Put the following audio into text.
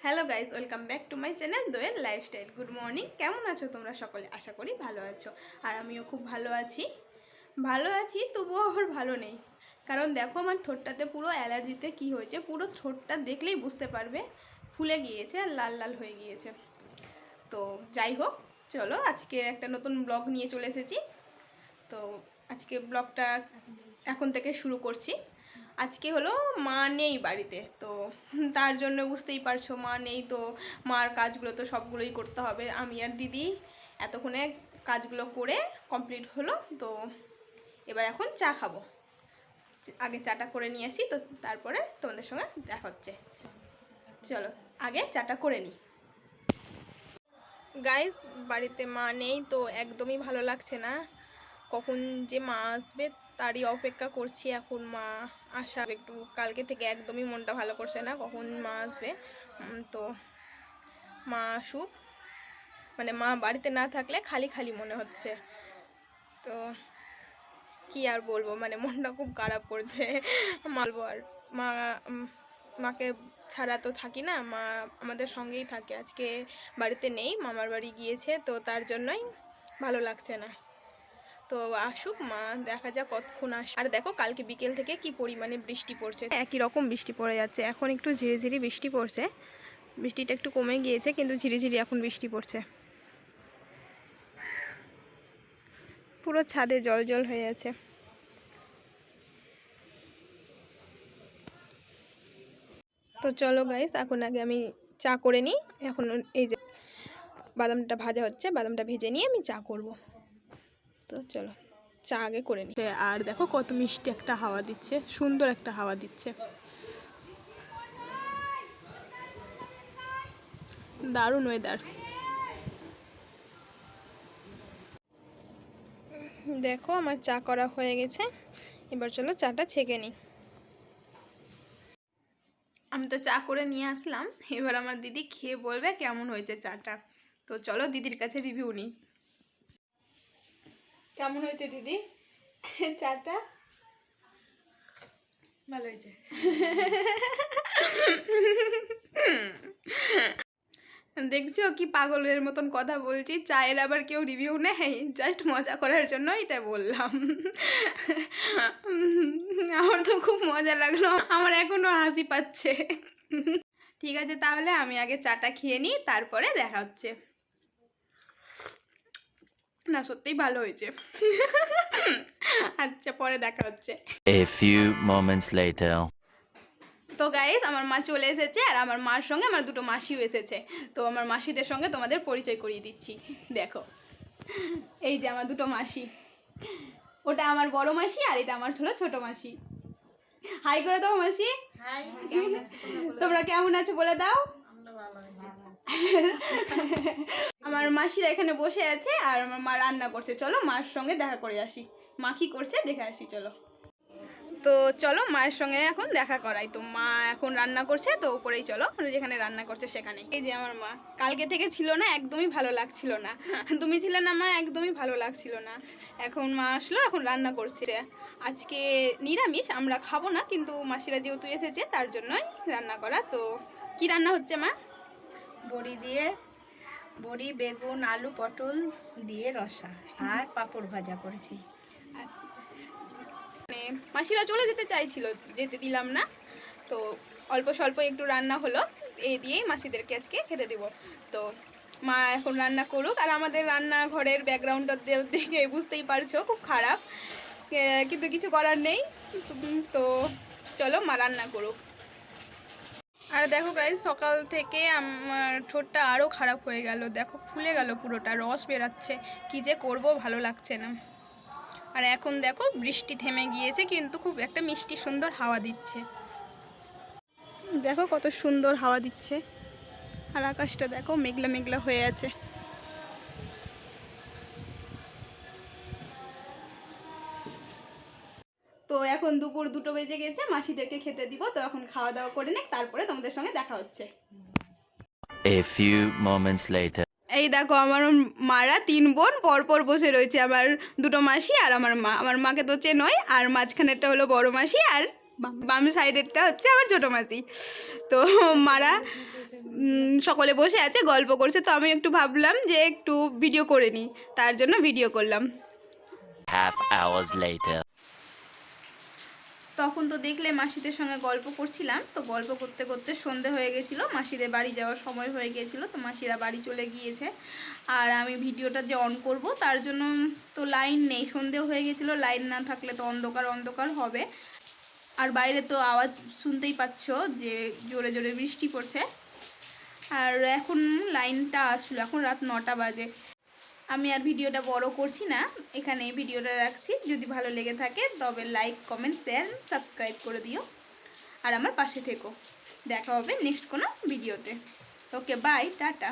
Hello guys, welcome back to my channel Doel lifestyle. Good morning, কেমন আছো তোমরা সকলে? আশা করি ভালো আছো, আর আমিও খুব ভালো আছি তবুও আবার ভালো নেই। কারণ দেখো আমার ঠোঁটটাতে পুরো অ্যালার্জিতে কি হয়েছে, পুরো ঠোঁটটা দেখলেই বুঝতে পারবে ফুলে গিয়েছে আর লাল লাল হয়ে গিয়েছে। তো যাই হোক, চলো আজকে একটা নতুন ব্লগ নিয়ে চলে এসেছি। তো আজকে ব্লগটা এখন থেকে শুরু করছি। আজকে হলো মা নেই বাড়িতে, তো তার জন্য বুঝতেই পারছো মা নেই, তো মার কাজগুলো তো সবগুলোই করতে হবে। আমি আর দিদি এতক্ষণে কাজগুলো করে কমপ্লিট হলো। তো এবার এখন চা খাবো, আগে চাটা করে নিয়ে আসি, তো তারপরে তোমাদের সঙ্গে দেখা হচ্ছে। চলো আগে চাটা করে নিই। গাইস, বাড়িতে মা নেই তো একদমই ভালো লাগছে না। কখন যে মা আসবে তারই অপেক্ষা করছি। এখন মা আসা একটু, কালকে থেকে একদমই মনটা ভালো করছে না কখন মা আসবে। তো মা আসুক, মানে মা বাড়িতে না থাকলে খালি খালি মনে হচ্ছে। তো কি আর বলবো, মানে মনটা খুব খারাপ করছে। বলবো আর মাকে ছাড়া তো থাকি না, মা আমাদের সঙ্গেই থাকে। আজকে বাড়িতে নেই, মামার বাড়ি গিয়েছে, তো তার জন্যই ভালো লাগছে না। তো আসুক মা, দেখা যাক কতক্ষণ আসে। আর দেখো কালকে বিকেল থেকে কি পরিমাণে বৃষ্টি পড়ছে, একই রকম বৃষ্টি পড়ে যাচ্ছে। এখন একটু ঝিরিঝিরি বৃষ্টি পড়ছে, বৃষ্টিটা একটু কমে গিয়েছে, কিন্তু ঝিরিঝিরি এখন বৃষ্টি পড়ছে। পুরো ছাদে জল জল হয়ে আছে। তো চলো গাইস, এখন আগে আমি চা করে নিই। এখন এই যে বাদামটা ভাজা হচ্ছে, বাদামটা ভেজে নিয়ে আমি চা করব। তো চলো চা আগে করে নিই। আর দেখো কত মিষ্টি একটা হাওয়া দিচ্ছে, সুন্দর একটা হাওয়া দিচ্ছে, দারুণ ওয়েদার। দেখো আমার চা করা হয়ে গেছে, এবার চলো চাটা ছেঁকে নিই। আমি তো চা করে নিয়ে আসলাম, এবার আমার দিদি খেয়ে বলবে কেমন হয়েছে চাটা। তো চলো দিদির কাছে রিভিউ নিই। কেমন হয়েছে দিদি চাটা? ভালো হয়েছে। দেখছো কি পাগলের মতন কথা বলছি, চায়ের আবার কেউ রিভিউ নেই, জাস্ট মজা করার জন্য এটা বললাম। আমার তো খুব মজা লাগলো, আমার এখনো হাসি পাচ্ছে। ঠিক আছে, তাহলে আমি আগে চাটা খেয়ে নিই, তারপরে দেখা হচ্ছে। না সত্যিই ভালো হয়েছে। আচ্ছা পরে দেখা হচ্ছে। A few moments later. তো গাইস, আমার মা চলে এসেছে, আর আমার মার সঙ্গে আমার দুটো মাসিও এসেছে। তো আমার মাসিদের সঙ্গে তোমাদের পরিচয় করিয়ে দিচ্ছি। দেখো এই যে আমার দুটো মাসি, ওটা আমার বড় মাসি আর এটা আমার ছোট মাসি। হাই করে দাও মাসি। হাই, তোমরা কেমন আছো বলে দাও। আমার মাসিরা এখানে বসে আছে আর আমার মা রান্না করছে। চলো মার সঙ্গে দেখা করে আসি, মা কি করছে দেখে আসি। চলো তো চলো মায়ের সঙ্গে এখন দেখা করাই। তো মা এখন রান্না করছে, তো উপরেই চলো, যেখানে রান্না করছে সেখানে। এই যে আমার মা, কালকে থেকে ছিল না, একদমই ভালো লাগছিল না। তুমি ছিলে না মা, একদমই ভালো লাগছিল না। এখন মা আসলো, এখন রান্না করছে। আজকে নিরামিষ, আমরা খাবো না, কিন্তু মাসিরা যেহেতু এসেছে তার জন্যই রান্না করা। তো কি রান্না হচ্ছে মা? বড়ি, বেগুন, আলু, পটল দিয়ে রসা আর পাঁপড় ভাজা করেছি। মানে মাসিরা চলে যেতে চাইছিল, যেতে দিলাম না, তো অল্প স্বল্প একটু রান্না হলো, এই দিয়েই মাসিদেরকে আজকে খেতে দিব। তো মা এখন রান্না করুক, আর আমাদের রান্নাঘরের ব্যাকগ্রাউন্ডটা দেখে বুঝতেই পারছো খুব খারাপ, কিন্তু কিছু করার নেই। তো চলো মা রান্না করুক। আর দেখো গাইস, সকাল থেকে আমার ঠোঁটটা আরও খারাপ হয়ে গেল, দেখো ফুলে গেল পুরোটা, রস বেরাচ্ছে, কি যে করব ভালো লাগছে না। আর এখন দেখো বৃষ্টি থেমে গিয়েছে, কিন্তু খুব একটা মিষ্টি সুন্দর হাওয়া দিচ্ছে। দেখো কত সুন্দর হাওয়া দিচ্ছে, আর আকাশটা দেখো মেঘলা মেঘলা হয়ে আছে। তো এখন দুপুর 2টো বেজে গেছে, মাসিদেরকে খেতে দিব। তো এখন খাওয়া দাওয়া করে নে, তারপরে তোমাদের সঙ্গে দেখা হচ্ছে। A few moments later. এই দেখো আমার মারা 3 বোন পরপর বসে রয়েছে, আমার দুটো মাসি আর আমার মা। আমার মাকে তো চেনই, আর মাঝখানেরটা হলো বড় মাসি, আর বাম সাইডেরটা হচ্ছে আমার ছোটো মাসি। তো মারা সকলে বসে আছে গল্প করছে, তো আমি একটু ভাবলাম যে একটু ভিডিও করে নিই, তার জন্য ভিডিও করলাম। Half hours later. তখন তো দেখলে মাসিদের সঙ্গে গল্প করছিলাম, তো গল্প করতে করতে সন্ধে হয়ে গেছিলো, মাসিদের বাড়ি যাওয়ার সময় হয়ে গিয়েছিলো, তো মাসিরা বাড়ি চলে গিয়েছে। আর আমি ভিডিওটা যে অন করব তার জন্য তো লাইন নেই, সন্ধেও হয়ে গেছিলো, লাইন না থাকলে তো অন্ধকার অন্ধকার হবে। আর বাইরে তো আওয়াজ শুনতেই পাচ্ছ যে জোরে জোরে বৃষ্টি পড়ছে। আর এখন লাইনটা আসলো, এখন রাত 9টা বাজে। আমি আর ভিডিওটা বড় করছি না, এখানে ভিডিওটা রাখছি। যদি ভালো লেগে থাকে তবে লাইক, কমেন্ট, শেয়ার, সাবস্ক্রাইব করে দিও আর আমার পাশে থেকো। দেখা হবে নেক্সট কোনো ভিডিওতে। ওকে, বাই, টাটা।